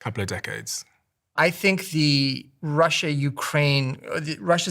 couple of decades? I think Russia's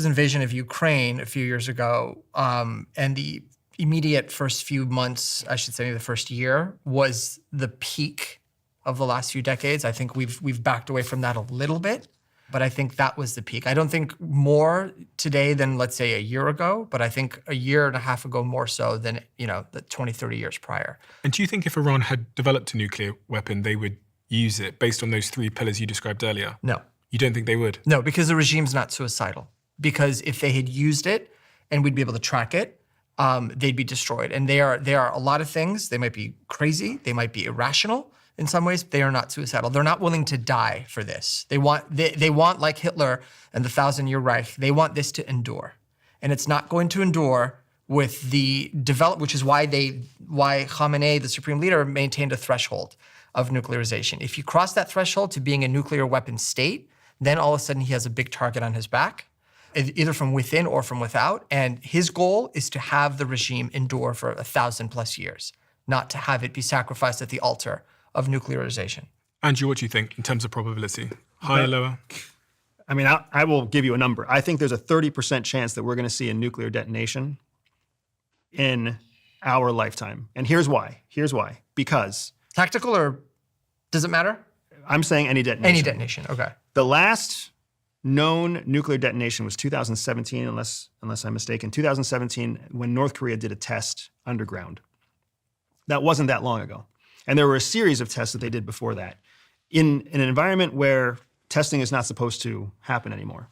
invasion of Ukraine a few years ago, and the immediate first few months, I should say the first year, was the peak of the last few decades. I think we've backed away from that a little bit, but I think that was the peak. I don't think more today than, let's say, a year ago, but I think a year and a half ago more so than, the 20, 30 years prior. And do you think if Iran had developed a nuclear weapon, they would use it based on those three pillars you described earlier? No. You don't think they would? No, because the regime's not suicidal. Because if they had used it and we'd be able to track it, they'd be destroyed. And they are a lot of things. They might be crazy. They might be irrational in some ways. They are not suicidal. They're not willing to die for this. They want, like Hitler and the 1,000-year Reich, they want this to endure. And it's not going to endure with the which is why Khamenei, the supreme leader, maintained a threshold of nuclearization. If you cross that threshold to being a nuclear weapon state, then all of a sudden he has a big target on his back, either from within or from without. And his goal is to have the regime endure for 1,000+ years, not to have it be sacrificed at the altar of nuclearization. Andrew, what do you think in terms of probability? Higher, lower? I mean, I will give you a number. I think there's a 30% chance that we're going to see a nuclear detonation in our lifetime. And here's why. Because... Tactical, or does it matter? I'm saying any detonation. Any detonation, okay. The last known nuclear detonation was 2017, unless I'm mistaken. 2017, when North Korea did a test underground. That wasn't that long ago. And there were a series of tests that they did before that in an environment where testing is not supposed to happen anymore.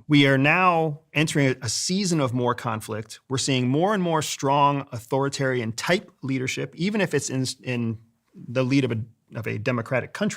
We are now entering a season of more conflict. We're seeing more and more strong authoritarian type leadership, even if it's in the lead of a democratic country.